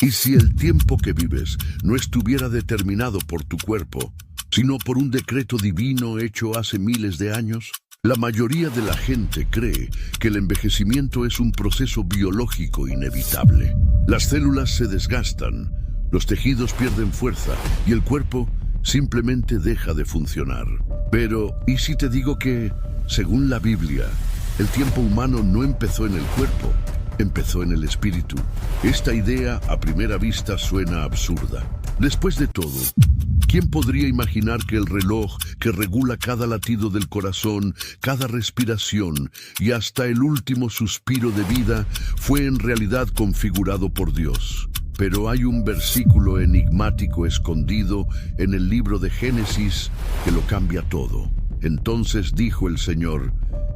Y si el tiempo que vives no estuviera determinado por tu cuerpo, sino por un decreto divino hecho hace miles de años, la mayoría de la gente cree que el envejecimiento es un proceso biológico inevitable. Las células se desgastan, los tejidos pierden fuerza y el cuerpo simplemente deja de funcionar. Pero, ¿y si te digo que, según la Biblia, el tiempo humano no empezó en el cuerpo, empezó en el espíritu? Esta idea a primera vista suena absurda. Después de todo, ¿quién podría imaginar que el reloj que regula cada latido del corazón, cada respiración y hasta el último suspiro de vida fue en realidad configurado por Dios? Pero hay un versículo enigmático escondido en el libro de Génesis que lo cambia todo. Entonces dijo el Señor: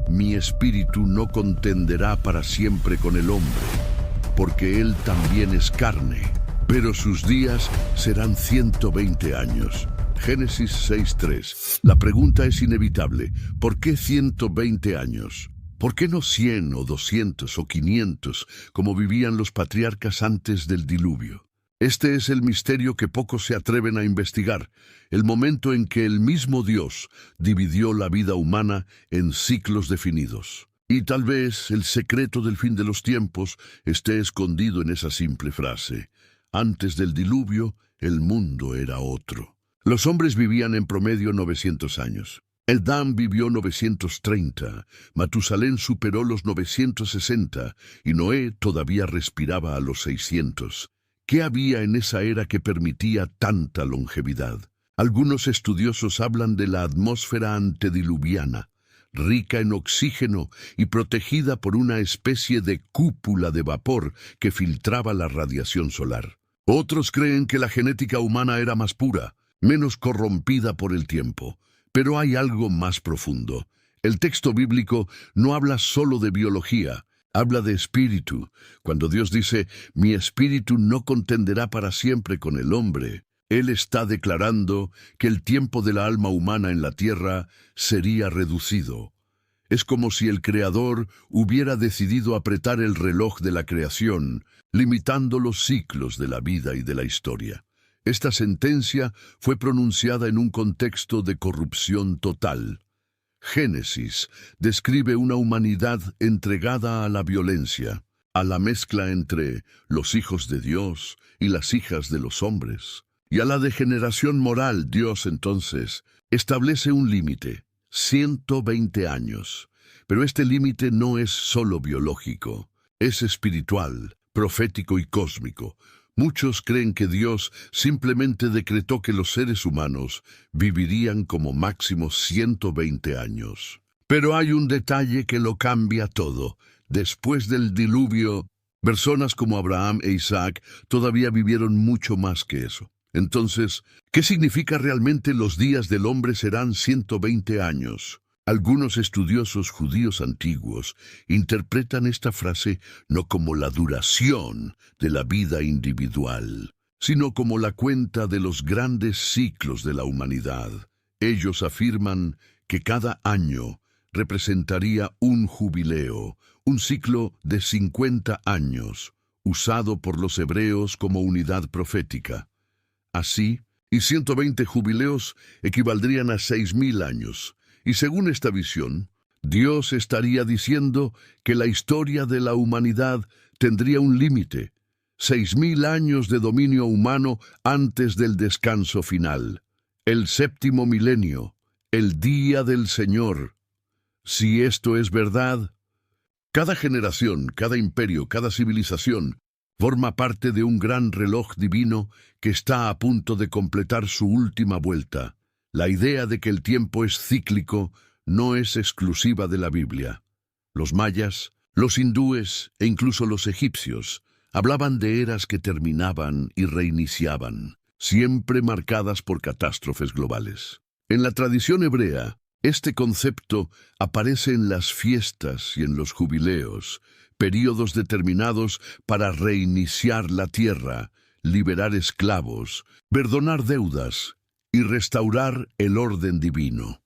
mi espíritu no contenderá para siempre con el hombre, porque él también es carne, pero sus días serán 120 años. Génesis 6:3. La pregunta es inevitable. ¿Por qué 120 años? ¿Por qué no 100 o 200 o 500 como vivían los patriarcas antes del diluvio? Este es el misterio que pocos se atreven a investigar, el momento en que el mismo Dios dividió la vida humana en ciclos definidos. Y tal vez el secreto del fin de los tiempos esté escondido en esa simple frase: antes del diluvio, el mundo era otro. Los hombres vivían en promedio 900 años. Adán vivió 930, Matusalén superó los 960 y Noé todavía respiraba a los 600. ¿Qué había en esa era que permitía tanta longevidad? Algunos estudiosos hablan de la atmósfera antediluviana, rica en oxígeno y protegida por una especie de cúpula de vapor que filtraba la radiación solar. Otros creen que la genética humana era más pura, menos corrompida por el tiempo. Pero hay algo más profundo. El texto bíblico no habla solo de biología, habla de espíritu. Cuando Dios dice: mi espíritu no contenderá para siempre con el hombre, Él está declarando que el tiempo de la alma humana en la tierra sería reducido. Es como si el Creador hubiera decidido apretar el reloj de la creación, limitando los ciclos de la vida y de la historia. Esta sentencia fue pronunciada en un contexto de corrupción total. Génesis describe una humanidad entregada a la violencia, a la mezcla entre los hijos de Dios y las hijas de los hombres, y a la degeneración moral. Dios entonces establece un límite: 120 años. Pero este límite no es solo biológico, es espiritual, profético y cósmico. Muchos creen que Dios simplemente decretó que los seres humanos vivirían como máximo 120 años. Pero hay un detalle que lo cambia todo. Después del diluvio, personas como Abraham e Isaac todavía vivieron mucho más que eso. Entonces, ¿qué significa realmente los días del hombre serán 120 años? Algunos estudiosos judíos antiguos interpretan esta frase no como la duración de la vida individual, sino como la cuenta de los grandes ciclos de la humanidad. Ellos afirman que cada año representaría un jubileo, un ciclo de 50 años, usado por los hebreos como unidad profética. Así, y 120 jubileos equivaldrían a 6.000 años. Y según esta visión, Dios estaría diciendo que la historia de la humanidad tendría un límite: 6.000 años de dominio humano antes del descanso final. El séptimo milenio, el día del Señor. Si esto es verdad, cada generación, cada imperio, cada civilización forma parte de un gran reloj divino que está a punto de completar su última vuelta. La idea de que el tiempo es cíclico no es exclusiva de la Biblia. Los mayas, los hindúes e incluso los egipcios hablaban de eras que terminaban y reiniciaban, siempre marcadas por catástrofes globales. En la tradición hebrea, este concepto aparece en las fiestas y en los jubileos, períodos determinados para reiniciar la tierra, liberar esclavos, perdonar deudas y restaurar el orden divino.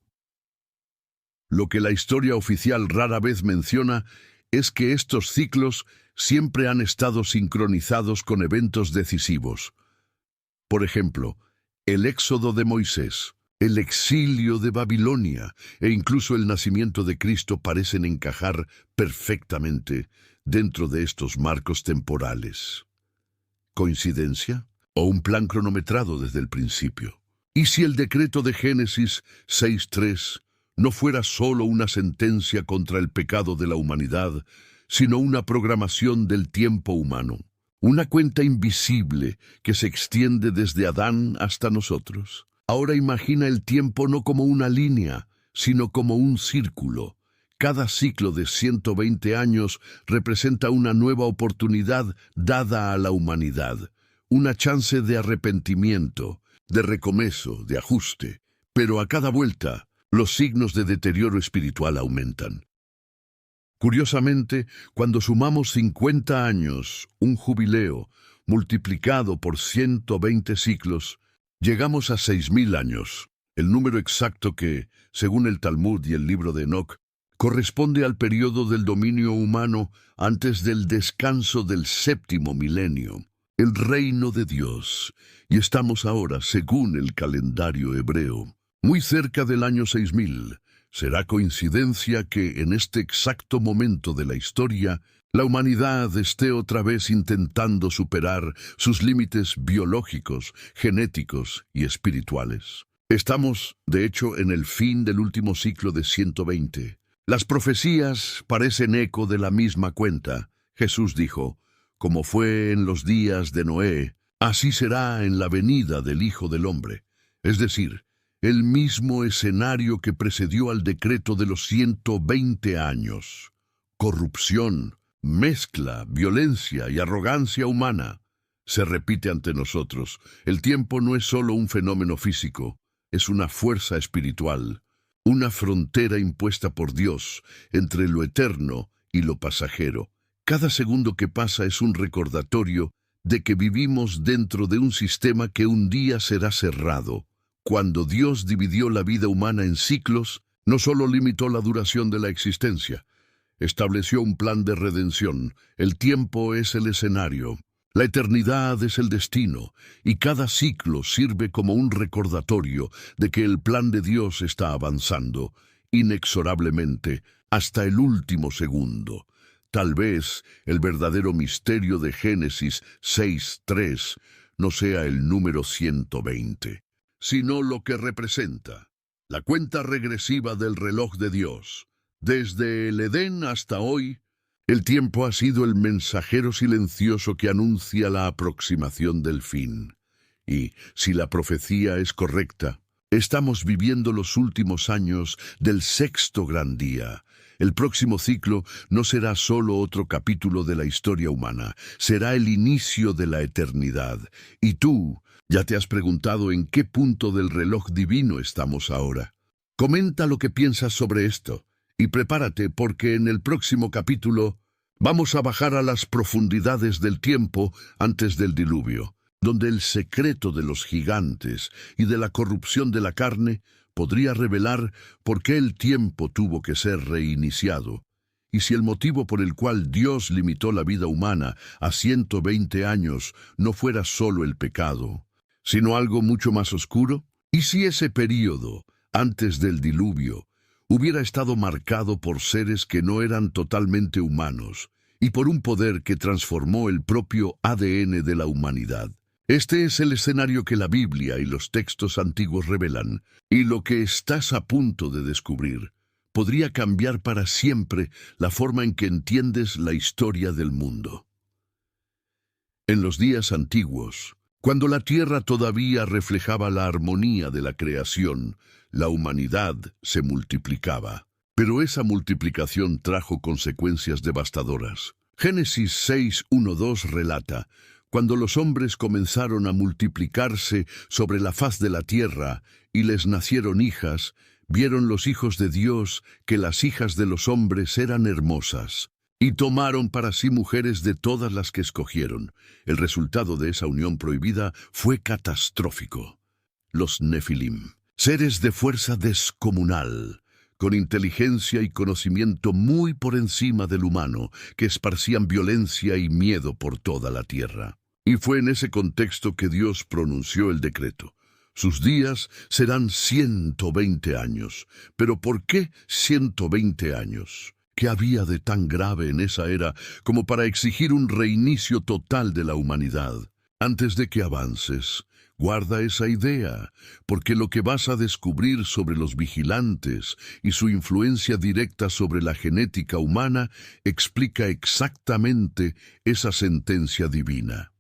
Lo que la historia oficial rara vez menciona es que estos ciclos siempre han estado sincronizados con eventos decisivos. Por ejemplo, el éxodo de Moisés, el exilio de Babilonia e incluso el nacimiento de Cristo parecen encajar perfectamente dentro de estos marcos temporales. ¿Coincidencia? ¿O un plan cronometrado desde el principio? ¿Y si el decreto de Génesis 6:3 no fuera solo una sentencia contra el pecado de la humanidad, sino una programación del tiempo humano? Una cuenta invisible que se extiende desde Adán hasta nosotros. Ahora imagina el tiempo no como una línea, sino como un círculo. Cada ciclo de 120 años representa una nueva oportunidad dada a la humanidad, una chance de arrepentimiento, de recomezo, de ajuste. Pero a cada vuelta, los signos de deterioro espiritual aumentan. Curiosamente, cuando sumamos 50 años, un jubileo, multiplicado por 120 ciclos, llegamos a 6.000 años, el número exacto que, según el Talmud y el libro de Enoc, corresponde al periodo del dominio humano antes del descanso del 7º milenio, el reino de Dios, y estamos ahora, según el calendario hebreo, muy cerca del año 6.000. ¿Será coincidencia que en este exacto momento de la historia la humanidad esté otra vez intentando superar sus límites biológicos, genéticos y espirituales? Estamos, de hecho, en el fin del último ciclo de 120. Las profecías parecen eco de la misma cuenta. Jesús dijo, como fue en los días de Noé, así será en la venida del Hijo del Hombre. Es decir, el mismo escenario que precedió al decreto de los 120 años. Corrupción, mezcla, violencia y arrogancia humana se repite ante nosotros. El tiempo no es solo un fenómeno físico, es una fuerza espiritual, una frontera impuesta por Dios entre lo eterno y lo pasajero. Cada segundo que pasa es un recordatorio de que vivimos dentro de un sistema que un día será cerrado. Cuando Dios dividió la vida humana en ciclos, no solo limitó la duración de la existencia, estableció un plan de redención. El tiempo es el escenario, la eternidad es el destino, y cada ciclo sirve como un recordatorio de que el plan de Dios está avanzando, inexorablemente, hasta el último segundo. Tal vez el verdadero misterio de Génesis 6:3 no sea el número 120. Sino lo que representa, la cuenta regresiva del reloj de Dios. Desde el Edén hasta hoy, el tiempo ha sido el mensajero silencioso que anuncia la aproximación del fin. Y, si la profecía es correcta, estamos viviendo los últimos años del 6º gran día. El próximo ciclo no será solo otro capítulo de la historia humana, será el inicio de la eternidad. Y tú, ¿ya te has preguntado en qué punto del reloj divino estamos ahora? Comenta lo que piensas sobre esto y prepárate porque en el próximo capítulo vamos a bajar a las profundidades del tiempo antes del diluvio, donde el secreto de los gigantes y de la corrupción de la carne podría revelar por qué el tiempo tuvo que ser reiniciado. Y si el motivo por el cual Dios limitó la vida humana a 120 años no fuera solo el pecado, sino algo mucho más oscuro? ¿Y si ese período, antes del diluvio, hubiera estado marcado por seres que no eran totalmente humanos y por un poder que transformó el propio ADN de la humanidad? Este es el escenario que la Biblia y los textos antiguos revelan, y lo que estás a punto de descubrir podría cambiar para siempre la forma en que entiendes la historia del mundo. En los días antiguos, cuando la tierra todavía reflejaba la armonía de la creación, la humanidad se multiplicaba. Pero esa multiplicación trajo consecuencias devastadoras. Génesis 6:1-2 relata: cuando los hombres comenzaron a multiplicarse sobre la faz de la tierra y les nacieron hijas, vieron los hijos de Dios que las hijas de los hombres eran hermosas, y tomaron para sí mujeres de todas las que escogieron. El resultado de esa unión prohibida fue catastrófico. Los Nefilim, seres de fuerza descomunal, con inteligencia y conocimiento muy por encima del humano, que esparcían violencia y miedo por toda la tierra. Y fue en ese contexto que Dios pronunció el decreto. Sus días serán 120 años. ¿Pero por qué 120 años? ¿Qué había de tan grave en esa era como para exigir un reinicio total de la humanidad? Antes de que avances, guarda esa idea, porque lo que vas a descubrir sobre los vigilantes y su influencia directa sobre la genética humana explica exactamente esa sentencia divina.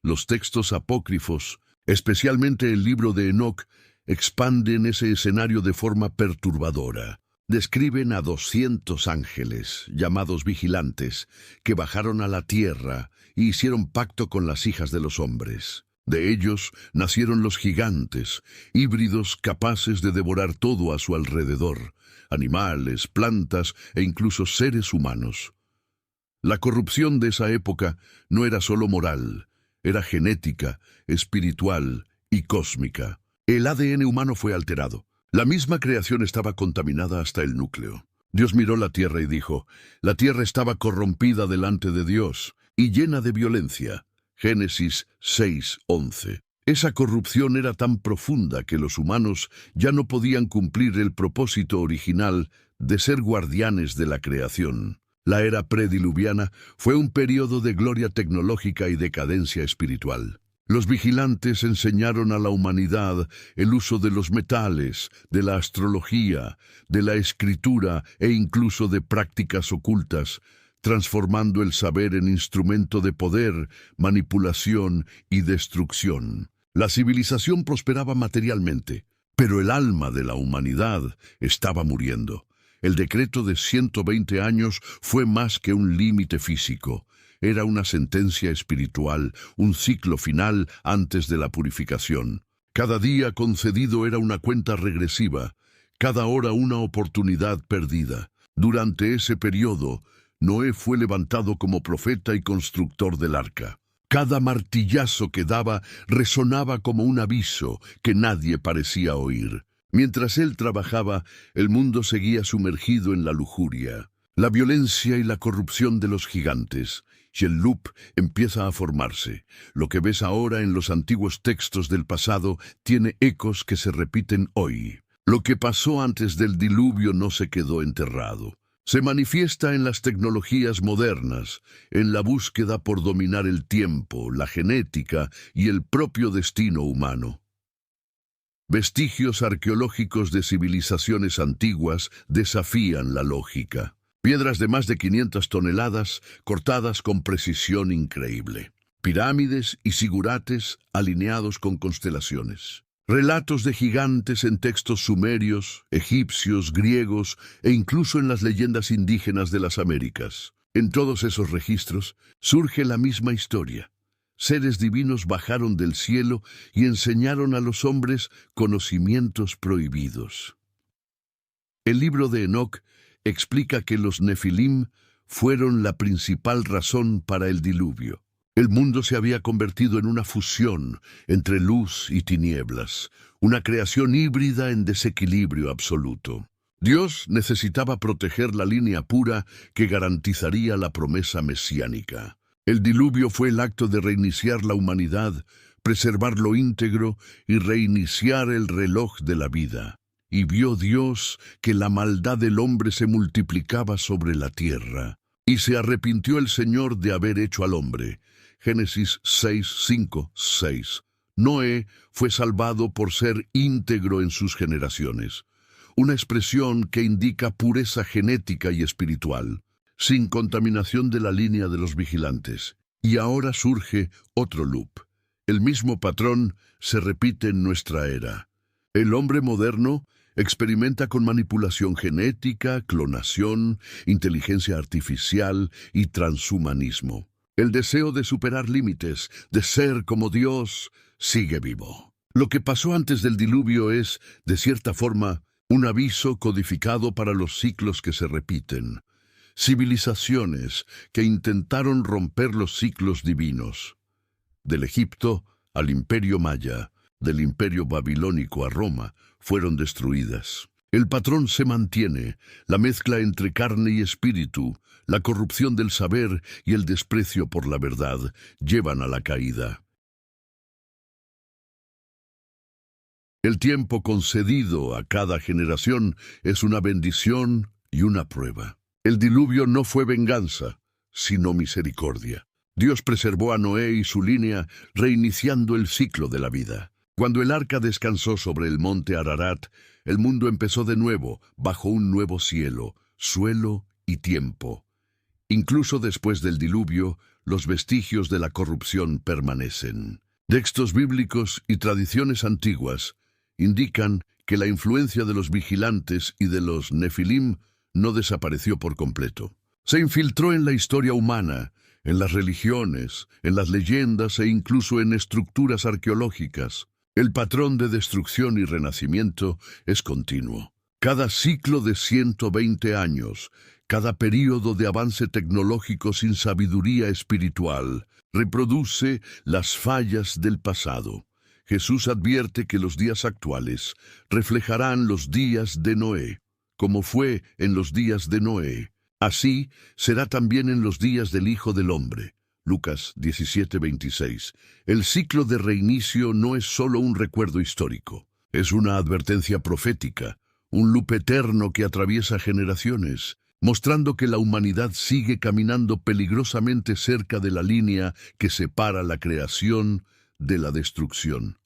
Los textos apócrifos, especialmente el libro de Enoc, expanden ese escenario de forma perturbadora. Describen a 200 ángeles, llamados vigilantes, que bajaron a la tierra y hicieron pacto con las hijas de los hombres. De ellos nacieron los gigantes, híbridos capaces de devorar todo a su alrededor, animales, plantas e incluso seres humanos. La corrupción de esa época no era solo moral, era genética, espiritual y cósmica. El ADN humano fue alterado. La misma creación estaba contaminada hasta el núcleo. Dios miró la tierra y dijo, la tierra estaba corrompida delante de Dios y llena de violencia. Génesis 6:11. Esa corrupción era tan profunda que los humanos ya no podían cumplir el propósito original de ser guardianes de la creación. La era prediluviana fue un periodo de gloria tecnológica y decadencia espiritual. Los vigilantes enseñaron a la humanidad el uso de los metales, de la astrología, de la escritura e incluso de prácticas ocultas, transformando el saber en instrumento de poder, manipulación y destrucción. La civilización prosperaba materialmente, pero el alma de la humanidad estaba muriendo. El decreto de 120 años fue más que un límite físico. Era una sentencia espiritual, un ciclo final antes de la purificación. Cada día concedido era una cuenta regresiva, cada hora una oportunidad perdida. Durante ese periodo, Noé fue levantado como profeta y constructor del arca. Cada martillazo que daba resonaba como un aviso que nadie parecía oír. Mientras él trabajaba, el mundo seguía sumergido en la lujuria, la violencia y la corrupción de los gigantes. Y el loop empieza a formarse. Lo que ves ahora en los antiguos textos del pasado tiene ecos que se repiten hoy. Lo que pasó antes del diluvio no se quedó enterrado. Se manifiesta en las tecnologías modernas, en la búsqueda por dominar el tiempo, la genética y el propio destino humano. Vestigios arqueológicos de civilizaciones antiguas desafían la lógica. Piedras de más de 500 toneladas cortadas con precisión increíble. Pirámides y zigurates alineados con constelaciones. Relatos de gigantes en textos sumerios, egipcios, griegos e incluso en las leyendas indígenas de las Américas. En todos esos registros surge la misma historia. Seres divinos bajaron del cielo y enseñaron a los hombres conocimientos prohibidos. El libro de Enoc explica que los Nefilim fueron la principal razón para el diluvio. El mundo se había convertido en una fusión entre luz y tinieblas, una creación híbrida en desequilibrio absoluto. Dios necesitaba proteger la línea pura que garantizaría la promesa mesiánica. El diluvio fue el acto de reiniciar la humanidad, preservar lo íntegro y reiniciar el reloj de la vida. Y vio Dios que la maldad del hombre se multiplicaba sobre la tierra. Y se arrepintió el Señor de haber hecho al hombre. Génesis 6:5-6. Noé fue salvado por ser íntegro en sus generaciones. Una expresión que indica pureza genética y espiritual, sin contaminación de la línea de los vigilantes. Y ahora surge otro loop. El mismo patrón se repite en nuestra era. El hombre moderno experimenta con manipulación genética, clonación, inteligencia artificial y transhumanismo. El deseo de superar límites, de ser como Dios, sigue vivo. Lo que pasó antes del diluvio es, de cierta forma, un aviso codificado para los ciclos que se repiten. Civilizaciones que intentaron romper los ciclos divinos. Del Egipto al Imperio Maya, del Imperio Babilónico a Roma, fueron destruidas. El patrón se mantiene, la mezcla entre carne y espíritu, la corrupción del saber y el desprecio por la verdad llevan a la caída. El tiempo concedido a cada generación es una bendición y una prueba. El diluvio no fue venganza, sino misericordia. Dios preservó a Noé y su línea, reiniciando el ciclo de la vida. Cuando el arca descansó sobre el monte Ararat, el mundo empezó de nuevo, bajo un nuevo cielo, suelo y tiempo. Incluso después del diluvio, los vestigios de la corrupción permanecen. Textos bíblicos y tradiciones antiguas indican que la influencia de los vigilantes y de los nefilim no desapareció por completo. Se infiltró en la historia humana, en las religiones, en las leyendas e incluso en estructuras arqueológicas. El patrón de destrucción y renacimiento es continuo. Cada ciclo de 120 años, cada período de avance tecnológico sin sabiduría espiritual, reproduce las fallas del pasado. Jesús advierte que los días actuales reflejarán los días de Noé. Como fue en los días de Noé, así será también en los días del Hijo del Hombre. Lucas 17:26. El ciclo de reinicio no es solo un recuerdo histórico, es una advertencia profética, un loop eterno que atraviesa generaciones, mostrando que la humanidad sigue caminando peligrosamente cerca de la línea que separa la creación de la destrucción.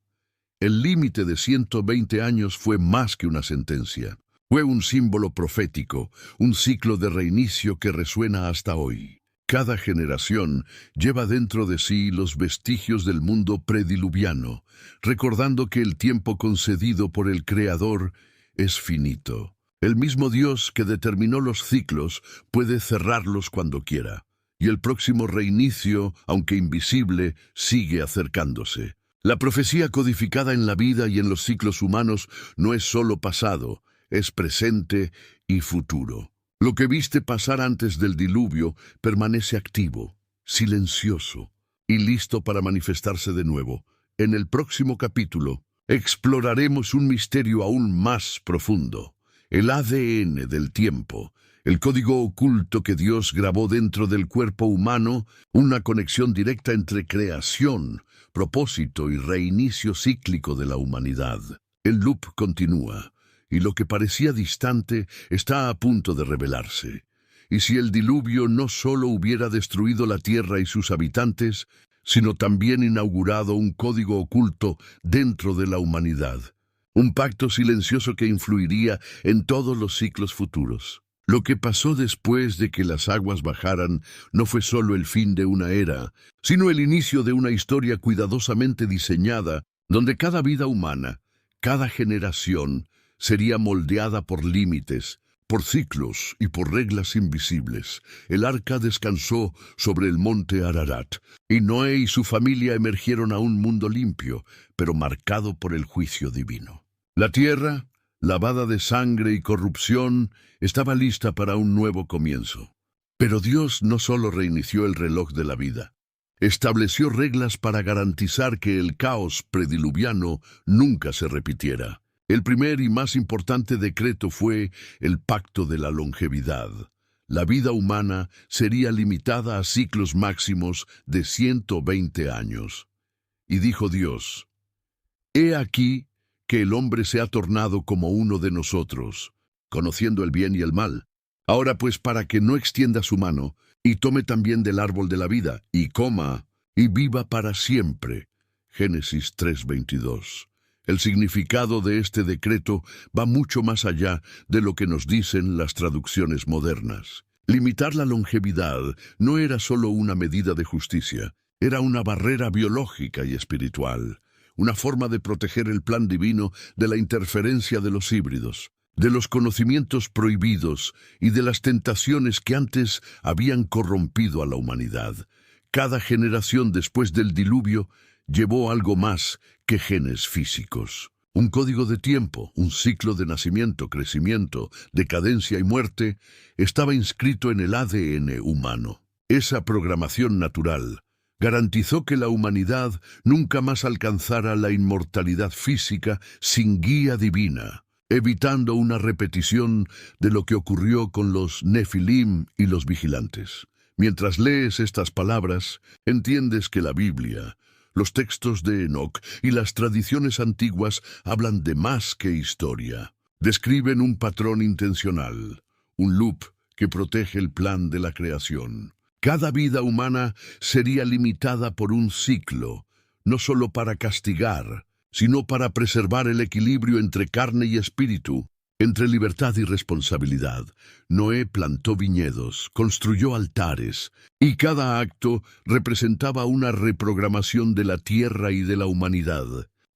El límite de 120 años fue más que una sentencia. Fue un símbolo profético, un ciclo de reinicio que resuena hasta hoy. Cada generación lleva dentro de sí los vestigios del mundo prediluviano, recordando que el tiempo concedido por el Creador es finito. El mismo Dios que determinó los ciclos puede cerrarlos cuando quiera, y el próximo reinicio, aunque invisible, sigue acercándose. La profecía codificada en la vida y en los ciclos humanos no es solo pasado, es presente y futuro. Lo que viste pasar antes del diluvio permanece activo, silencioso y listo para manifestarse de nuevo. En el próximo capítulo exploraremos un misterio aún más profundo, el ADN del tiempo, el código oculto que Dios grabó dentro del cuerpo humano, una conexión directa entre creación, propósito y reinicio cíclico de la humanidad. El loop continúa, y lo que parecía distante está a punto de revelarse. Y si el diluvio no solo hubiera destruido la tierra y sus habitantes, sino también inaugurado un código oculto dentro de la humanidad, un pacto silencioso que influiría en todos los ciclos futuros. Lo que pasó después de que las aguas bajaran no fue solo el fin de una era, sino el inicio de una historia cuidadosamente diseñada, donde cada vida humana, cada generación, sería moldeada por límites, por ciclos y por reglas invisibles. El arca descansó sobre el monte Ararat, y Noé y su familia emergieron a un mundo limpio, pero marcado por el juicio divino. La tierra, lavada de sangre y corrupción, estaba lista para un nuevo comienzo. Pero Dios no solo reinició el reloj de la vida, estableció reglas para garantizar que el caos prediluviano nunca se repitiera. El primer y más importante decreto fue el pacto de la longevidad. La vida humana sería limitada a ciclos máximos de 120 años. Y dijo Dios: «He aquí que el hombre se ha tornado como uno de nosotros, conociendo el bien y el mal. Ahora pues, para que no extienda su mano, y tome también del árbol de la vida, y coma, y viva para siempre». Génesis 3:22. El significado de este decreto va mucho más allá de lo que nos dicen las traducciones modernas. Limitar la longevidad no era solo una medida de justicia, era una barrera biológica y espiritual, una forma de proteger el plan divino de la interferencia de los híbridos, de los conocimientos prohibidos y de las tentaciones que antes habían corrompido a la humanidad. Cada generación después del diluvio llevó algo más que genes físicos. Un código de tiempo, un ciclo de nacimiento, crecimiento, decadencia y muerte, estaba inscrito en el ADN humano. Esa programación natural garantizó que la humanidad nunca más alcanzara la inmortalidad física sin guía divina. evitando una repetición de lo que ocurrió con los Nefilim y los vigilantes. Mientras lees estas palabras, entiendes que la Biblia, los textos de Enoc y las tradiciones antiguas hablan de más que historia. Describen un patrón intencional, un loop que protege el plan de la creación. Cada vida humana sería limitada por un ciclo, no solo para castigar, sino para preservar el equilibrio entre carne y espíritu, entre libertad y responsabilidad. Noé plantó viñedos, construyó altares, y cada acto representaba una reprogramación de la tierra y de la humanidad.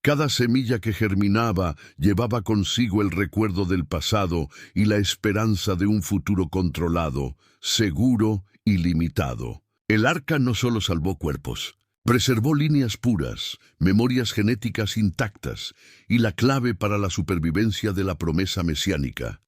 Cada semilla que germinaba llevaba consigo el recuerdo del pasado y la esperanza de un futuro controlado, seguro y limitado. El arca no solo salvó cuerpos, preservó líneas puras, memorias genéticas intactas y la clave para la supervivencia de la promesa mesiánica.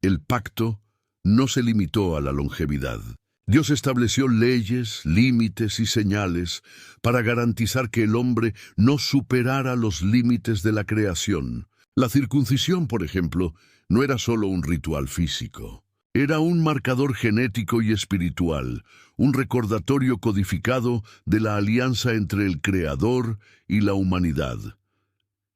El pacto no se limitó a la longevidad. Dios estableció leyes, límites y señales para garantizar que el hombre no superara los límites de la creación. La circuncisión, por ejemplo, no era solo un ritual físico. Era un marcador genético y espiritual, un recordatorio codificado de la alianza entre el Creador y la humanidad.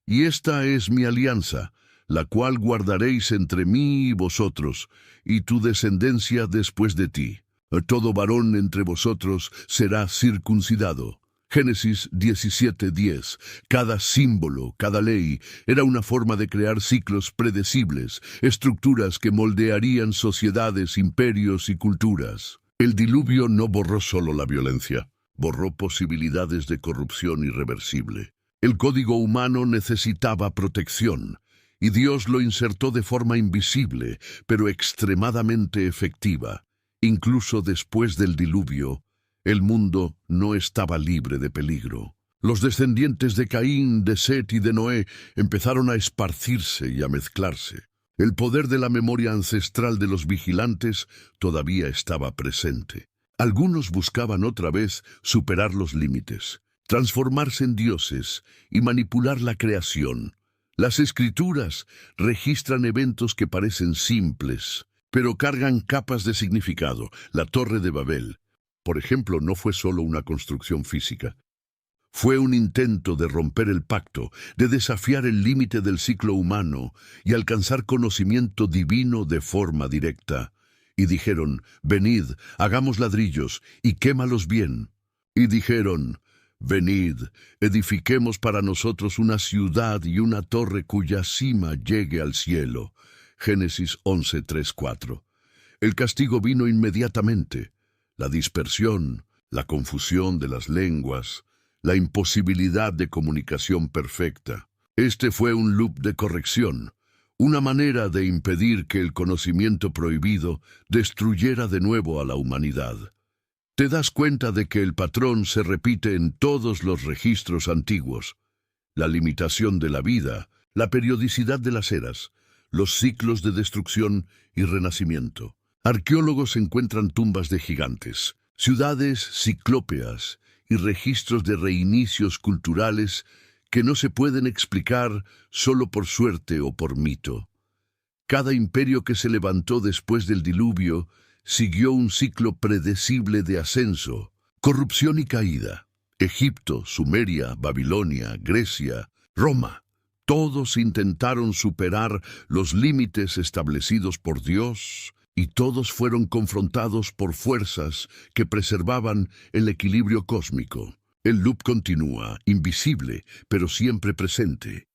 Y esta es mi alianza, la cual guardaréis entre mí y vosotros, y tu descendencia después de ti. Todo varón entre vosotros será circuncidado. Génesis 17:10. Cada símbolo, cada ley, era una forma de crear ciclos predecibles, estructuras que moldearían sociedades, imperios y culturas. El diluvio no borró solo la violencia, borró posibilidades de corrupción irreversible. El código humano necesitaba protección, y Dios lo insertó de forma invisible, pero extremadamente efectiva. Incluso después del diluvio, el mundo no estaba libre de peligro. Los descendientes de Caín, de Set y de Noé empezaron a esparcirse y a mezclarse. El poder de la memoria ancestral de los vigilantes todavía estaba presente. Algunos buscaban otra vez superar los límites, transformarse en dioses y manipular la creación. Las escrituras registran eventos que parecen simples, pero cargan capas de significado. La Torre de Babel, por ejemplo, no fue solo una construcción física. Fue un intento de romper el pacto, de desafiar el límite del ciclo humano y alcanzar conocimiento divino de forma directa. Y dijeron, venid, hagamos ladrillos y quémalos bien. Y dijeron, venid, edifiquemos para nosotros una ciudad y una torre cuya cima llegue al cielo. Génesis 11:3-4. El castigo vino inmediatamente. La dispersión, la confusión de las lenguas, la imposibilidad de comunicación perfecta. Este fue un loop de corrección, una manera de impedir que el conocimiento prohibido destruyera de nuevo a la humanidad. Te das cuenta de que el patrón se repite en todos los registros antiguos. La limitación de la vida, la periodicidad de las eras, los ciclos de destrucción y renacimiento. Arqueólogos encuentran tumbas de gigantes, ciudades ciclópeas y registros de reinicios culturales que no se pueden explicar solo por suerte o por mito. Cada imperio que se levantó después del diluvio siguió un ciclo predecible de ascenso, corrupción y caída. Egipto, Sumeria, Babilonia, Grecia, Roma. Todos intentaron superar los límites establecidos por Dios y todos fueron confrontados por fuerzas que preservaban el equilibrio cósmico. El loop continúa, invisible, pero siempre presente.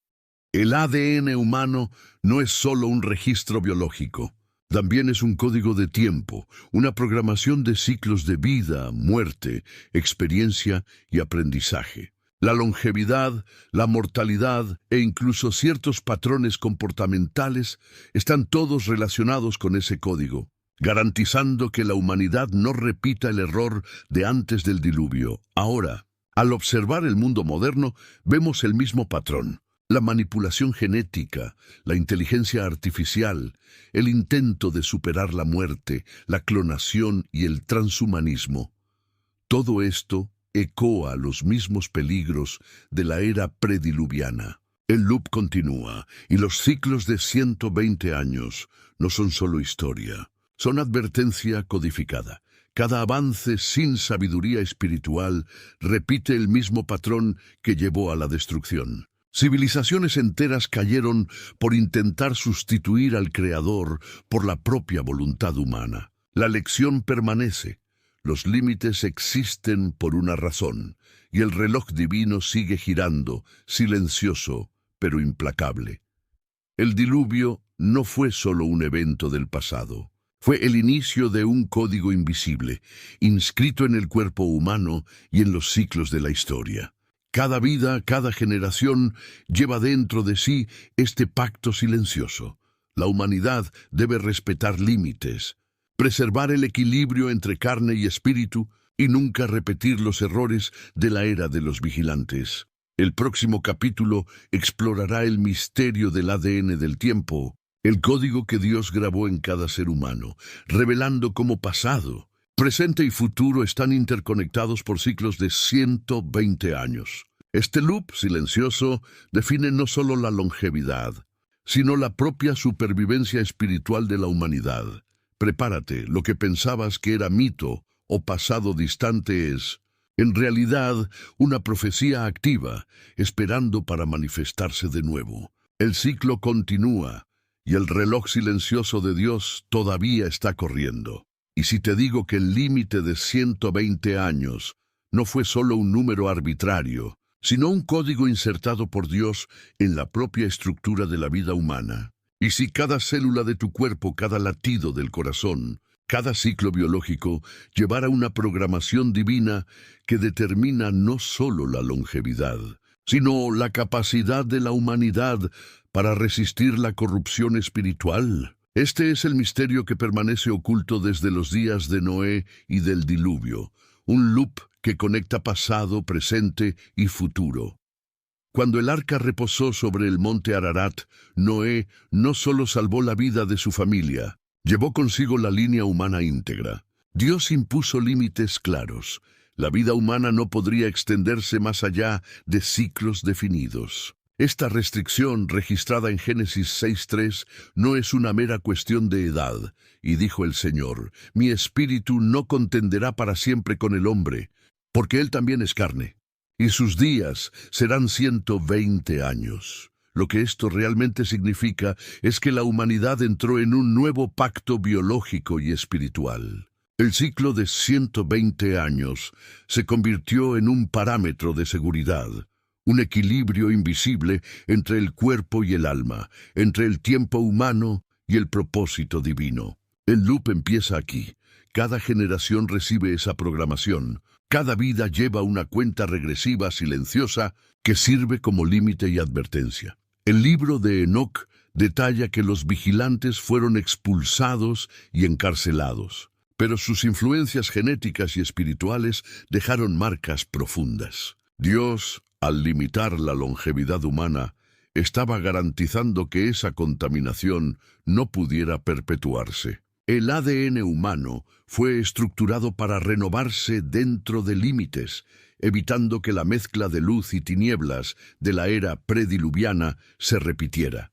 El ADN humano no es solo un registro biológico, también es un código de tiempo, una programación de ciclos de vida, muerte, experiencia y aprendizaje. La longevidad, la mortalidad e incluso ciertos patrones comportamentales están todos relacionados con ese código, garantizando que la humanidad no repita el error de antes del diluvio. Ahora, al observar el mundo moderno, vemos el mismo patrón. La manipulación genética, la inteligencia artificial, el intento de superar la muerte, la clonación y el transhumanismo. Todo esto ecoa los mismos peligros de la era prediluviana. El loop continúa, y los ciclos de 120 años no son solo historia, son advertencia codificada. Cada avance sin sabiduría espiritual repite el mismo patrón que llevó a la destrucción. Civilizaciones enteras cayeron por intentar sustituir al Creador por la propia voluntad humana. La lección permanece. Los límites existen por una razón, y el reloj divino sigue girando, silencioso, pero implacable. El diluvio no fue solo un evento del pasado. Fue el inicio de un código invisible, inscrito en el cuerpo humano y en los ciclos de la historia. Cada vida, cada generación lleva dentro de sí este pacto silencioso. La humanidad debe respetar límites, preservar el equilibrio entre carne y espíritu y nunca repetir los errores de la era de los vigilantes. El próximo capítulo explorará el misterio del ADN del tiempo, el código que Dios grabó en cada ser humano, revelando cómo pasado, presente y futuro están interconectados por ciclos de 120 años. Este loop silencioso define no solo la longevidad, sino la propia supervivencia espiritual de la humanidad. Prepárate, lo que pensabas que era mito o pasado distante es, en realidad, una profecía activa, esperando para manifestarse de nuevo. El ciclo continúa, y el reloj silencioso de Dios todavía está corriendo. Y si te digo que el límite de 120 años no fue solo un número arbitrario, sino un código insertado por Dios en la propia estructura de la vida humana. Y si cada célula de tu cuerpo, cada latido del corazón, cada ciclo biológico llevara una programación divina que determina no solo la longevidad, sino la capacidad de la humanidad para resistir la corrupción espiritual. Este es el misterio que permanece oculto desde los días de Noé y del diluvio, un loop que conecta pasado, presente y futuro. Cuando el arca reposó sobre el monte Ararat, Noé no solo salvó la vida de su familia, llevó consigo la línea humana íntegra. Dios impuso límites claros. La vida humana no podría extenderse más allá de ciclos definidos. Esta restricción, registrada en Génesis 6:3, no es una mera cuestión de edad. Y dijo el Señor, mi espíritu no contenderá para siempre con el hombre, porque él también es carne, y sus días serán 120 años. Lo que esto realmente significa es que la humanidad entró en un nuevo pacto biológico y espiritual. El ciclo de 120 años se convirtió en un parámetro de seguridad, un equilibrio invisible entre el cuerpo y el alma, entre el tiempo humano y el propósito divino. El loop empieza aquí. Cada generación recibe esa programación. Cada vida lleva una cuenta regresiva silenciosa que sirve como límite y advertencia. El libro de Enoc detalla que los vigilantes fueron expulsados y encarcelados, pero sus influencias genéticas y espirituales dejaron marcas profundas. Dios, al limitar la longevidad humana, estaba garantizando que esa contaminación no pudiera perpetuarse. El ADN humano fue estructurado para renovarse dentro de límites, evitando que la mezcla de luz y tinieblas de la era prediluviana se repitiera.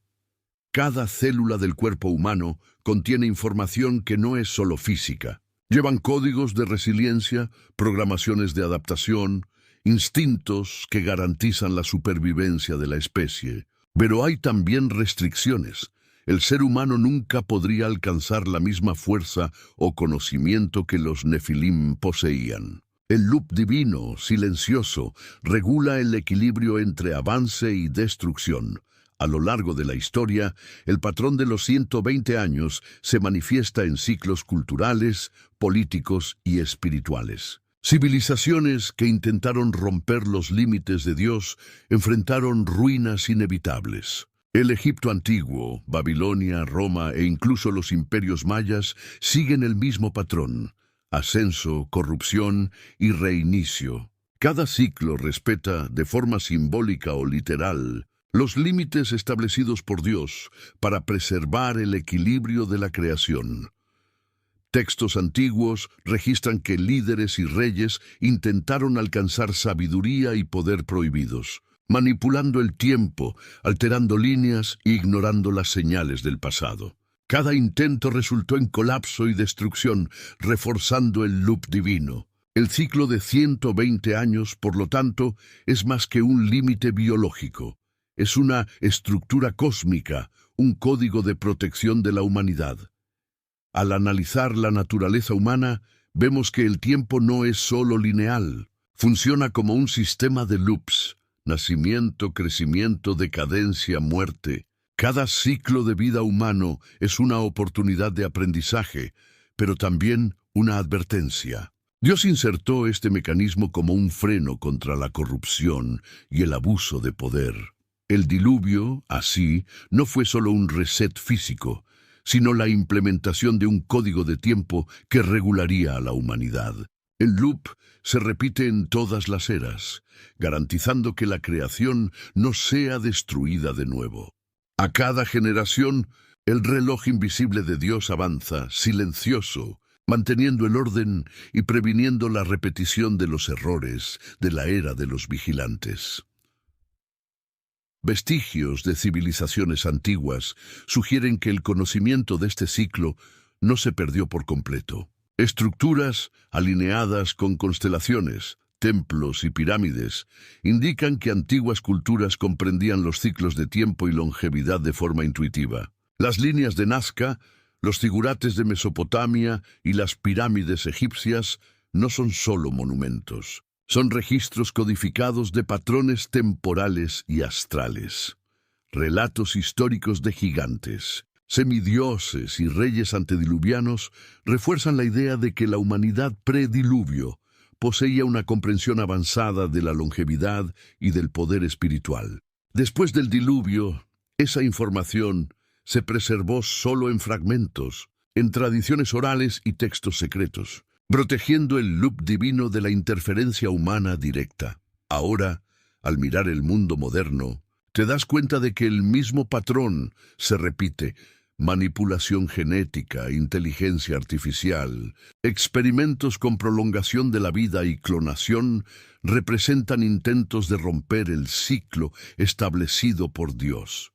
Cada célula del cuerpo humano contiene información que no es solo física. Llevan códigos de resiliencia, programaciones de adaptación, instintos que garantizan la supervivencia de la especie. Pero hay también restricciones. El ser humano nunca podría alcanzar la misma fuerza o conocimiento que los Nefilim poseían. El loop divino, silencioso, regula el equilibrio entre avance y destrucción. A lo largo de la historia, el patrón de los 120 años se manifiesta en ciclos culturales, políticos y espirituales. Civilizaciones que intentaron romper los límites de Dios enfrentaron ruinas inevitables. El Egipto antiguo, Babilonia, Roma e incluso los imperios mayas siguen el mismo patrón: ascenso, corrupción y reinicio. Cada ciclo respeta, de forma simbólica o literal, los límites establecidos por Dios para preservar el equilibrio de la creación. Textos antiguos registran que líderes y reyes intentaron alcanzar sabiduría y poder prohibidos, manipulando el tiempo, alterando líneas e ignorando las señales del pasado. Cada intento resultó en colapso y destrucción, reforzando el loop divino. El ciclo de 120 años, por lo tanto, es más que un límite biológico. Es una estructura cósmica, un código de protección de la humanidad. Al analizar la naturaleza humana, vemos que el tiempo no es solo lineal. Funciona como un sistema de loops: nacimiento, crecimiento, decadencia, muerte. Cada ciclo de vida humano es una oportunidad de aprendizaje, pero también una advertencia. Dios insertó este mecanismo como un freno contra la corrupción y el abuso de poder. El diluvio, así, no fue solo un reset físico, sino la implementación de un código de tiempo que regularía a la humanidad. El loop se repite en todas las eras, garantizando que la creación no sea destruida de nuevo. A cada generación, el reloj invisible de Dios avanza, silencioso, manteniendo el orden y previniendo la repetición de los errores de la era de los vigilantes. Vestigios de civilizaciones antiguas sugieren que el conocimiento de este ciclo no se perdió por completo. Estructuras alineadas con constelaciones, templos y pirámides indican que antiguas culturas comprendían los ciclos de tiempo y longevidad de forma intuitiva. Las líneas de Nazca, los zigurates de Mesopotamia y las pirámides egipcias no son solo monumentos. Son registros codificados de patrones temporales y astrales. Relatos históricos de gigantes, semidioses y reyes antediluvianos refuerzan la idea de que la humanidad prediluvio poseía una comprensión avanzada de la longevidad y del poder espiritual. Después del diluvio, esa información se preservó solo en fragmentos, en tradiciones orales y textos secretos, protegiendo el loop divino de la interferencia humana directa. Ahora, al mirar el mundo moderno, te das cuenta de que el mismo patrón se repite: manipulación genética, inteligencia artificial, experimentos con prolongación de la vida y clonación representan intentos de romper el ciclo establecido por Dios.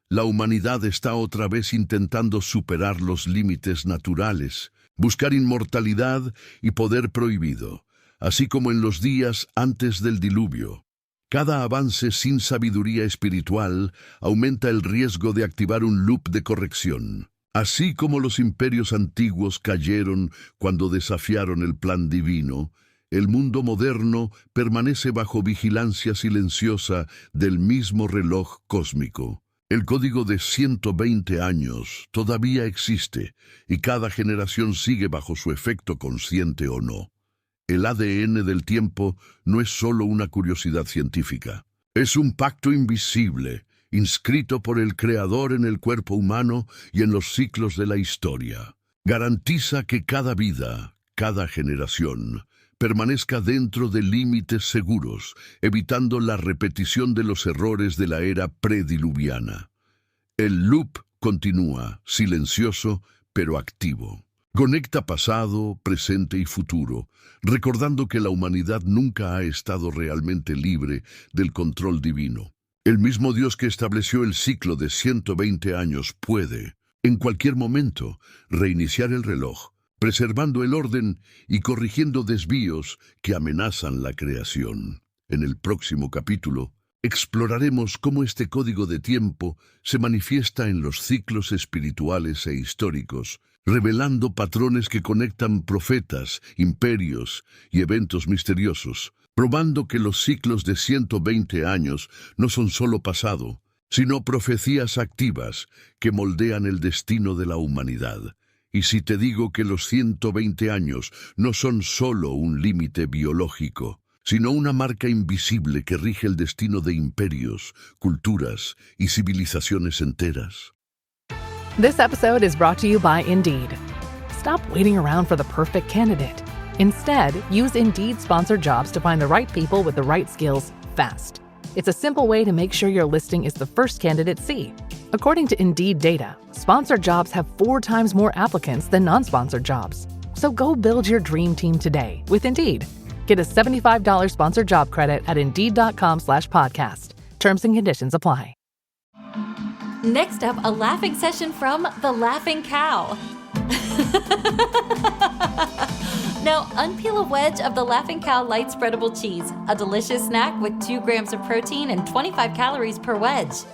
La humanidad está otra vez intentando superar los límites naturales, buscar inmortalidad y poder prohibido, así como en los días antes del diluvio. Cada avance sin sabiduría espiritual aumenta el riesgo de activar un loop de corrección. Así como los imperios antiguos cayeron cuando desafiaron el plan divino, el mundo moderno permanece bajo vigilancia silenciosa del mismo reloj cósmico. El código de 120 años todavía existe y cada generación sigue bajo su efecto consciente o no. El ADN del tiempo no es solo una curiosidad científica. Es un pacto invisible, inscrito por el Creador en el cuerpo humano y en los ciclos de la historia. Garantiza que cada vida, cada generación, permanezca dentro de límites seguros, evitando la repetición de los errores de la era prediluviana. El loop continúa, silencioso, pero activo. Conecta pasado, presente y futuro, recordando que la humanidad nunca ha estado realmente libre del control divino. El mismo Dios que estableció el ciclo de 120 años puede, en cualquier momento, reiniciar el reloj, preservando el orden y corrigiendo desvíos que amenazan la creación. En el próximo capítulo, exploraremos cómo este código de tiempo se manifiesta en los ciclos espirituales e históricos, revelando patrones que conectan profetas, imperios y eventos misteriosos, probando que los ciclos de 120 años no son solo pasado, sino profecías activas que moldean el destino de la humanidad. Y si te digo que los 120 años no son solo un límite biológico, sino una marca invisible que rige el destino de imperios, culturas y civilizaciones enteras. This episode is brought to you by Indeed. Stop waiting around for the perfect candidate. Instead, use Indeed sponsored jobs to find the right people with the right skills fast. It's a simple way to make sure your listing is the first candidates see. According to Indeed data, sponsored jobs have 4 times more applicants than non-sponsored jobs. So go build your dream team today with Indeed. Get a $75 sponsored job credit at Indeed.com/podcast. Terms and conditions apply. Next up, a laughing session from The Laughing Cow. Now, unpeel a wedge of The Laughing Cow light spreadable cheese, a delicious snack with 2 grams of protein and 25 calories per wedge.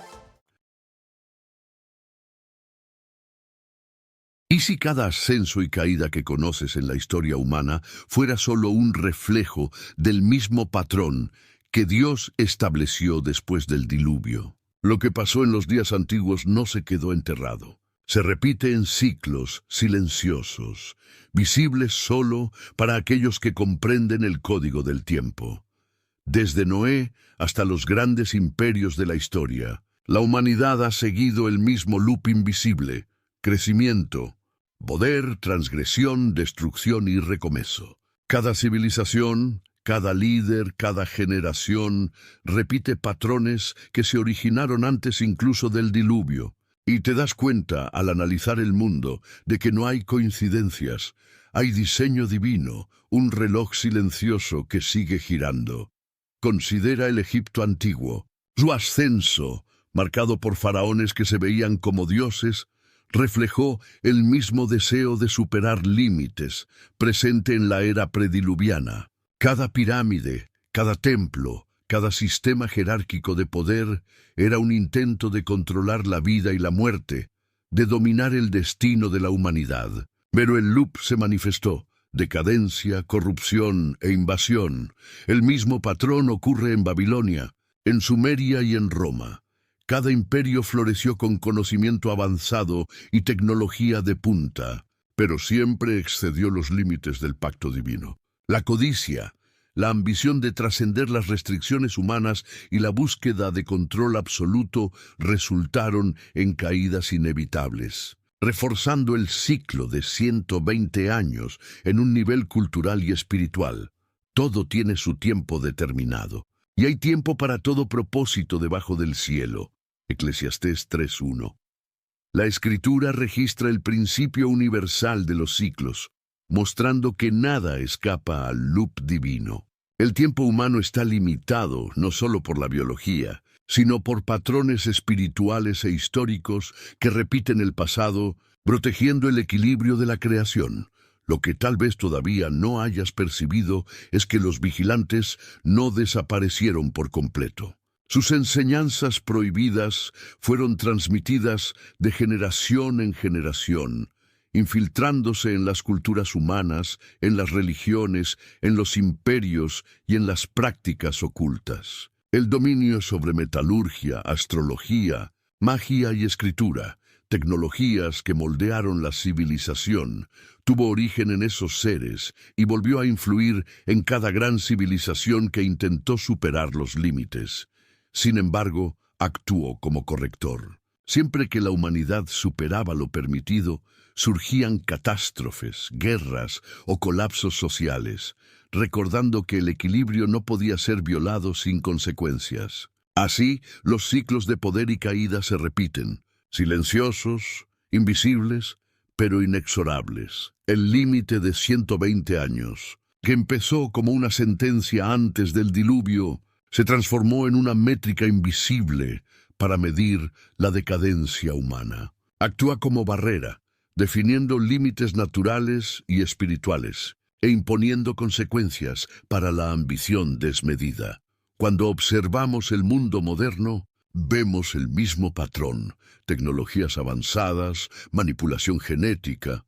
¿Y si cada ascenso y caída que conoces en la historia humana fuera solo un reflejo del mismo patrón que Dios estableció después del diluvio? Lo que pasó en los días antiguos no se quedó enterrado. Se repite en ciclos silenciosos, visibles solo para aquellos que comprenden el código del tiempo. Desde Noé hasta los grandes imperios de la historia, la humanidad ha seguido el mismo loop invisible: crecimiento, poder, transgresión, destrucción y recomezo. Cada civilización, cada líder, cada generación repite patrones que se originaron antes incluso del diluvio. Y te das cuenta al analizar el mundo de que no hay coincidencias, hay diseño divino, un reloj silencioso que sigue girando. Considera el Egipto antiguo. Su ascenso, marcado por faraones que se veían como dioses, reflejó el mismo deseo de superar límites presente en la era prediluviana. Cada pirámide, cada templo, cada sistema jerárquico de poder era un intento de controlar la vida y la muerte, de dominar el destino de la humanidad. Pero el loop se manifestó: decadencia, corrupción e invasión. El mismo patrón ocurre en Babilonia, en Sumeria y en Roma. Cada imperio floreció con conocimiento avanzado y tecnología de punta, pero siempre excedió los límites del pacto divino. La codicia, la ambición de trascender las restricciones humanas y la búsqueda de control absoluto resultaron en caídas inevitables, reforzando el ciclo de 120 años en un nivel cultural y espiritual. Todo tiene su tiempo determinado, y hay tiempo para todo propósito debajo del cielo. Eclesiastés 3:1. La Escritura registra el principio universal de los ciclos, mostrando que nada escapa al loop divino. El tiempo humano está limitado no solo por la biología, sino por patrones espirituales e históricos que repiten el pasado, protegiendo el equilibrio de la creación. Lo que tal vez todavía no hayas percibido es que los vigilantes no desaparecieron por completo. Sus enseñanzas prohibidas fueron transmitidas de generación en generación, infiltrándose en las culturas humanas, en las religiones, en los imperios y en las prácticas ocultas. El dominio sobre metalurgia, astrología, magia y escritura, tecnologías que moldearon la civilización, tuvo origen en esos seres y volvió a influir en cada gran civilización que intentó superar los límites. Sin embargo, actuó como corrector. Siempre que la humanidad superaba lo permitido, surgían catástrofes, guerras o colapsos sociales, recordando que el equilibrio no podía ser violado sin consecuencias. Así, los ciclos de poder y caída se repiten, silenciosos, invisibles, pero inexorables. El límite de 120 años, que empezó como una sentencia antes del diluvio, se transformó en una métrica invisible para medir la decadencia humana. Actúa como barrera, definiendo límites naturales y espirituales, e imponiendo consecuencias para la ambición desmedida. Cuando observamos el mundo moderno, vemos el mismo patrón: tecnologías avanzadas, manipulación genética,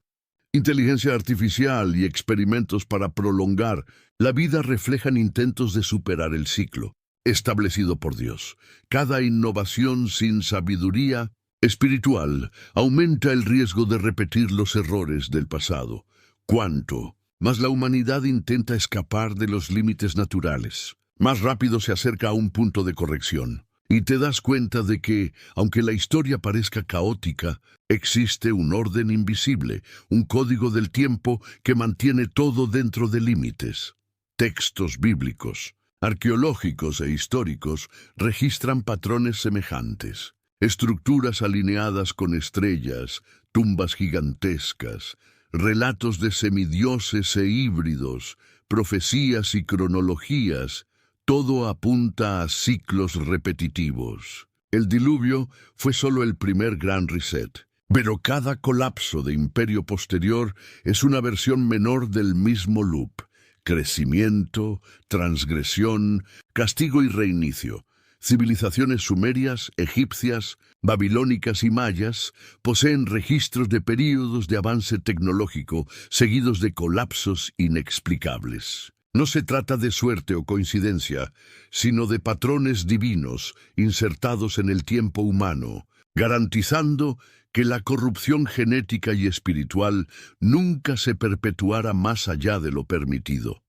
inteligencia artificial y experimentos para prolongar la vida reflejan intentos de superar el ciclo establecido por Dios. Cada innovación sin sabiduría espiritual aumenta el riesgo de repetir los errores del pasado. Cuanto más la humanidad intenta escapar de los límites naturales, más rápido se acerca a un punto de corrección. Y te das cuenta de que, aunque la historia parezca caótica, existe un orden invisible, un código del tiempo que mantiene todo dentro de límites. Textos bíblicos, arqueológicos e históricos registran patrones semejantes. Estructuras alineadas con estrellas, tumbas gigantescas, relatos de semidioses e híbridos, profecías y cronologías, todo apunta a ciclos repetitivos. El diluvio fue solo el primer gran reset, pero cada colapso de imperio posterior es una versión menor del mismo loop: crecimiento, transgresión, castigo y reinicio. Civilizaciones sumerias, egipcias, babilónicas y mayas poseen registros de períodos de avance tecnológico seguidos de colapsos inexplicables. No se trata de suerte o coincidencia, sino de patrones divinos insertados en el tiempo humano, garantizando que la corrupción genética y espiritual nunca se perpetuara más allá de lo permitido.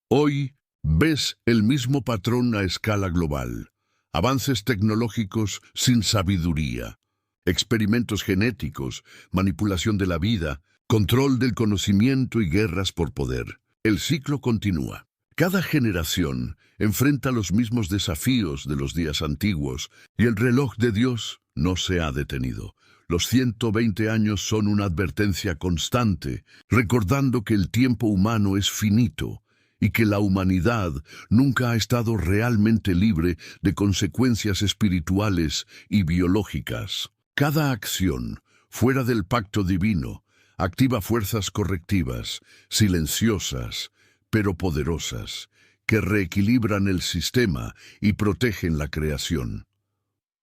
Hoy ves el mismo patrón a escala global: avances tecnológicos sin sabiduría, experimentos genéticos, manipulación de la vida, control del conocimiento y guerras por poder. El ciclo continúa. Cada generación enfrenta los mismos desafíos de los días antiguos y el reloj de Dios no se ha detenido. Los 120 años son una advertencia constante, recordando que el tiempo humano es finito y que la humanidad nunca ha estado realmente libre de consecuencias espirituales y biológicas. Cada acción fuera del pacto divino activa fuerzas correctivas, silenciosas, pero poderosas, que reequilibran el sistema y protegen la creación.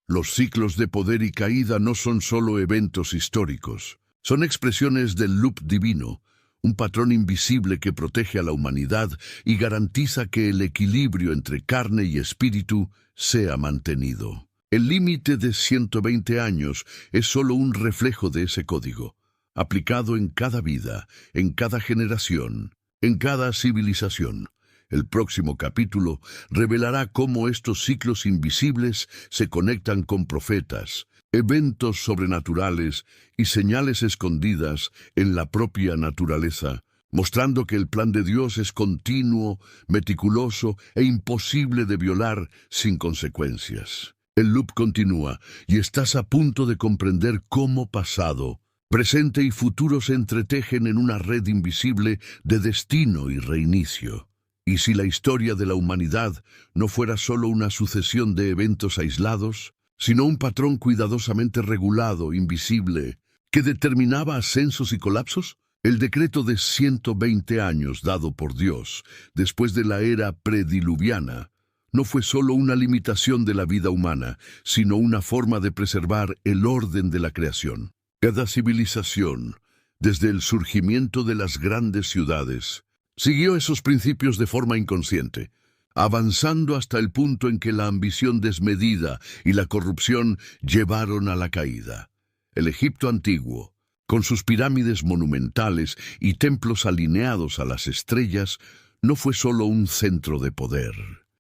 Los ciclos de poder y caída no son solo eventos históricos, son expresiones del loop divino, un patrón invisible que protege a la humanidad y garantiza que el equilibrio entre carne y espíritu sea mantenido. El límite de 120 años es solo un reflejo de ese código, aplicado en cada vida, en cada generación, en cada civilización. El próximo capítulo revelará cómo estos ciclos invisibles se conectan con profetas, eventos sobrenaturales y señales escondidas en la propia naturaleza, mostrando que el plan de Dios es continuo, meticuloso e imposible de violar sin consecuencias. El loop continúa y estás a punto de comprender cómo pasado, presente y futuro se entretejen en una red invisible de destino y reinicio. Y si la historia de la humanidad no fuera solo una sucesión de eventos aislados, sino un patrón cuidadosamente regulado, invisible, que determinaba ascensos y colapsos, el decreto de 120 años dado por Dios después de la era prediluviana no fue solo una limitación de la vida humana, sino una forma de preservar el orden de la creación. Cada civilización, desde el surgimiento de las grandes ciudades, siguió esos principios de forma inconsciente, avanzando hasta el punto en que la ambición desmedida y la corrupción llevaron a la caída. El Egipto antiguo, con sus pirámides monumentales y templos alineados a las estrellas, no fue solo un centro de poder.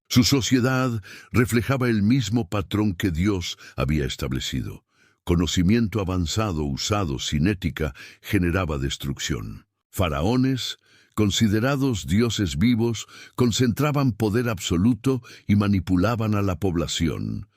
Su sociedad reflejaba el mismo patrón que Dios había establecido. Conocimiento avanzado usado sin ética generaba destrucción. Faraones, considerados dioses vivos, concentraban poder absoluto y manipulaban a la población.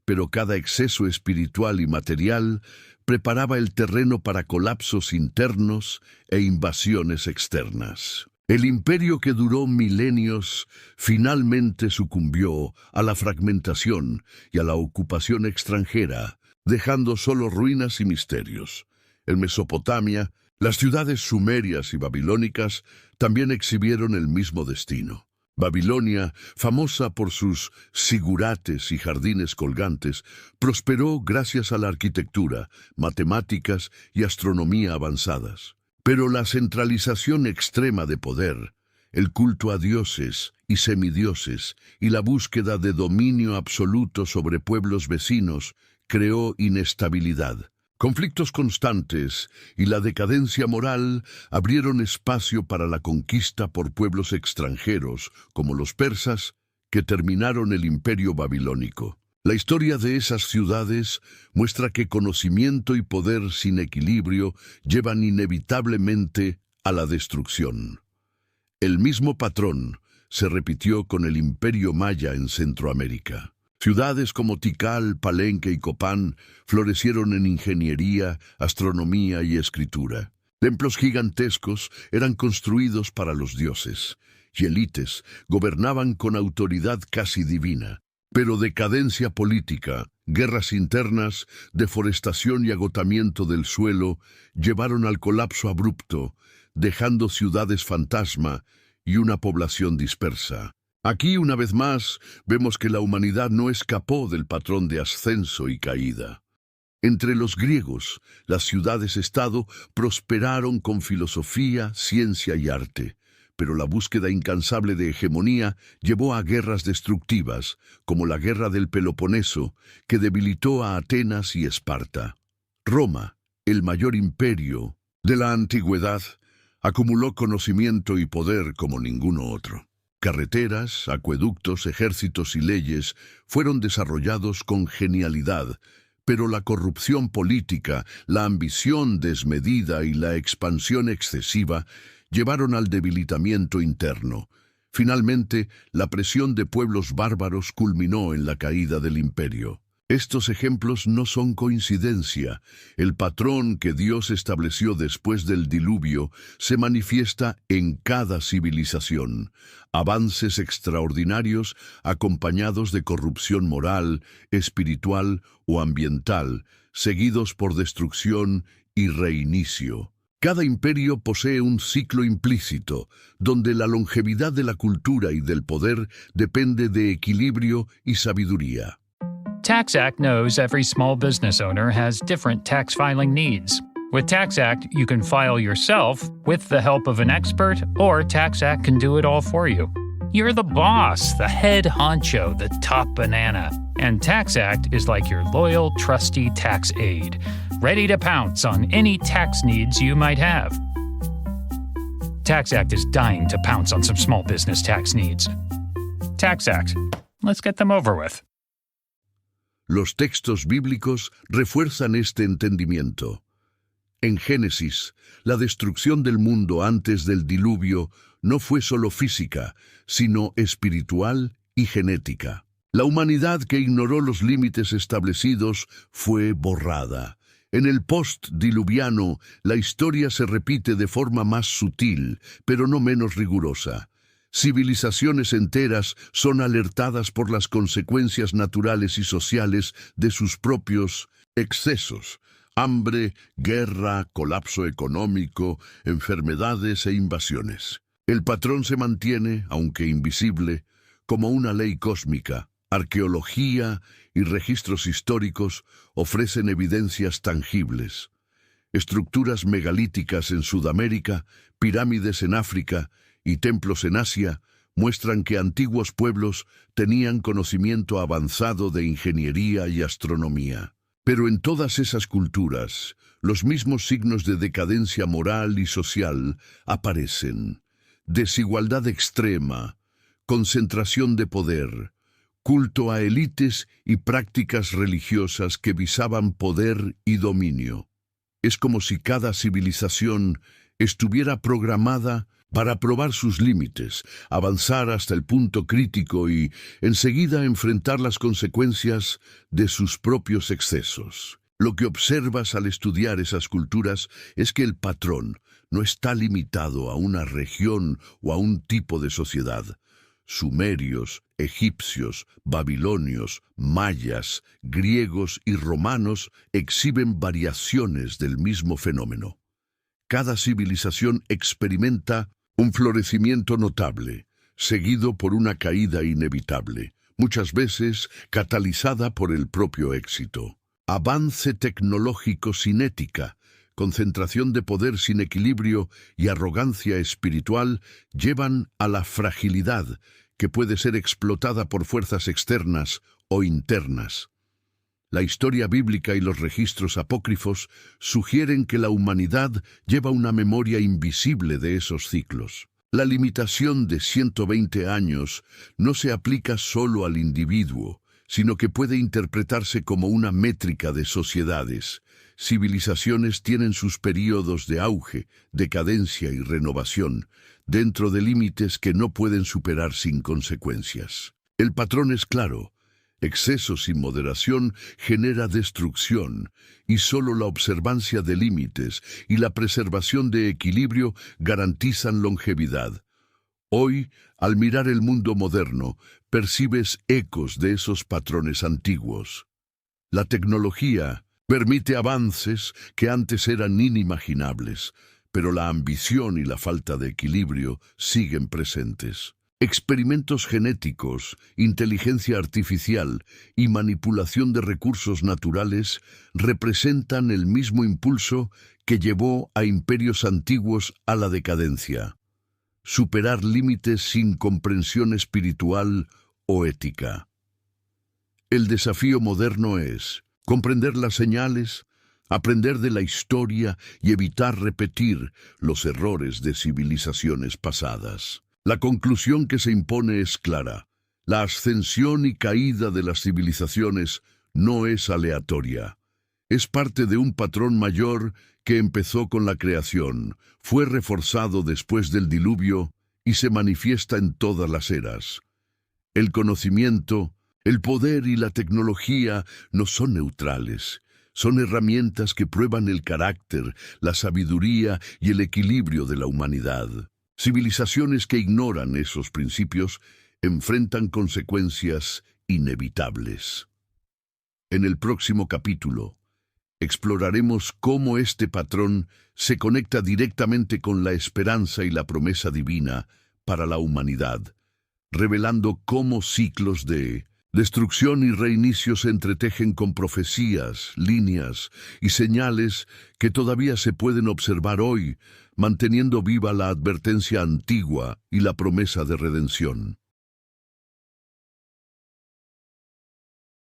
Pero cada exceso espiritual y material preparaba el terreno para colapsos internos e invasiones externas. El imperio que duró milenios finalmente sucumbió a la fragmentación y a la ocupación extranjera, dejando solo ruinas y misterios. En Mesopotamia, las ciudades sumerias y babilónicas también exhibieron el mismo destino. Babilonia, famosa por sus zigurates y jardines colgantes, prosperó gracias a la arquitectura, matemáticas y astronomía avanzadas. Pero la centralización extrema de poder, el culto a dioses y semidioses y la búsqueda de dominio absoluto sobre pueblos vecinos creó inestabilidad. Conflictos constantes y la decadencia moral abrieron espacio para la conquista por pueblos extranjeros, como los persas, que terminaron el imperio babilónico. La historia de esas ciudades muestra que conocimiento y poder sin equilibrio llevan inevitablemente a la destrucción. El mismo patrón se repitió con el imperio maya en Centroamérica. Ciudades como Tikal, Palenque y Copán florecieron en ingeniería, astronomía y escritura. Templos gigantescos eran construidos para los dioses, y élites gobernaban con autoridad casi divina. Pero decadencia política, guerras internas, deforestación y agotamiento del suelo llevaron al colapso abrupto, dejando ciudades fantasma y una población dispersa. Aquí, una vez más, vemos que la humanidad no escapó del patrón de ascenso y caída. Entre los griegos, las ciudades-estado prosperaron con filosofía, ciencia y arte, pero la búsqueda incansable de hegemonía llevó a guerras destructivas, como la Guerra del Peloponeso, que debilitó a Atenas y Esparta. Roma, el mayor imperio de la antigüedad, acumuló conocimiento y poder como ninguno otro. Carreteras, acueductos, ejércitos y leyes fueron desarrollados con genialidad, pero la corrupción política, la ambición desmedida y la expansión excesiva llevaron al debilitamiento interno. Finalmente, la presión de pueblos bárbaros culminó en la caída del imperio. Estos ejemplos no son coincidencia. El patrón que Dios estableció después del diluvio se manifiesta en cada civilización. Avances extraordinarios acompañados de corrupción moral, espiritual o ambiental, seguidos por destrucción y reinicio. Cada imperio posee un ciclo implícito, donde la longevidad de la cultura y del poder depende de equilibrio y sabiduría. TaxAct knows every small business owner has different tax filing needs. With TaxAct, you can file yourself with the help of an expert, or TaxAct can do it all for you. You're the boss, the head honcho, the top banana. And TaxAct is like your loyal, trusty tax aide, ready to pounce on any tax needs you might have. TaxAct is dying to pounce on some small business tax needs. TaxAct. Let's get them over with. Los textos bíblicos refuerzan este entendimiento. En Génesis, la destrucción del mundo antes del diluvio no fue solo física, sino espiritual y genética. La humanidad que ignoró los límites establecidos fue borrada. En el post-diluviano, la historia se repite de forma más sutil, pero no menos rigurosa. Civilizaciones enteras son alertadas por las consecuencias naturales y sociales de sus propios excesos. Hambre, guerra, colapso económico, enfermedades e invasiones. El patrón se mantiene, aunque invisible, como una ley cósmica. Arqueología y registros históricos ofrecen evidencias tangibles. Estructuras megalíticas en Sudamérica, pirámides en África y templos en Asia muestran que antiguos pueblos tenían conocimiento avanzado de ingeniería y astronomía. Pero en todas esas culturas, los mismos signos de decadencia moral y social aparecen. Desigualdad extrema, concentración de poder, culto a élites y prácticas religiosas que visaban poder y dominio. Es como si cada civilización estuviera programada para probar sus límites, avanzar hasta el punto crítico y, enseguida, enfrentar las consecuencias de sus propios excesos. Lo que observas al estudiar esas culturas es que el patrón no está limitado a una región o a un tipo de sociedad. Sumerios, egipcios, babilonios, mayas, griegos y romanos exhiben variaciones del mismo fenómeno. Cada civilización experimenta un florecimiento notable, seguido por una caída inevitable, muchas veces catalizada por el propio éxito. Avance tecnológico sin ética, concentración de poder sin equilibrio y arrogancia espiritual llevan a la fragilidad que puede ser explotada por fuerzas externas o internas. La historia bíblica y los registros apócrifos sugieren que la humanidad lleva una memoria invisible de esos ciclos. La limitación de 120 años no se aplica solo al individuo, sino que puede interpretarse como una métrica de sociedades. Civilizaciones tienen sus períodos de auge, decadencia y renovación, dentro de límites que no pueden superar sin consecuencias. El patrón es claro. Exceso sin moderación genera destrucción, y solo la observancia de límites y la preservación de equilibrio garantizan longevidad. Hoy, al mirar el mundo moderno, percibes ecos de esos patrones antiguos. La tecnología permite avances que antes eran inimaginables, pero la ambición y la falta de equilibrio siguen presentes. Experimentos genéticos, inteligencia artificial y manipulación de recursos naturales representan el mismo impulso que llevó a imperios antiguos a la decadencia. Superar límites sin comprensión espiritual o ética. El desafío moderno es comprender las señales, aprender de la historia y evitar repetir los errores de civilizaciones pasadas. La conclusión que se impone es clara. La ascensión y caída de las civilizaciones no es aleatoria. Es parte de un patrón mayor que empezó con la creación, fue reforzado después del diluvio y se manifiesta en todas las eras. El conocimiento, el poder y la tecnología no son neutrales. Son herramientas que prueban el carácter, la sabiduría y el equilibrio de la humanidad. Civilizaciones que ignoran esos principios enfrentan consecuencias inevitables. En el próximo capítulo, exploraremos cómo este patrón se conecta directamente con la esperanza y la promesa divina para la humanidad, revelando cómo ciclos de destrucción y reinicio se entretejen con profecías, líneas y señales que todavía se pueden observar hoy, manteniendo viva la advertencia antigua y la promesa de redención.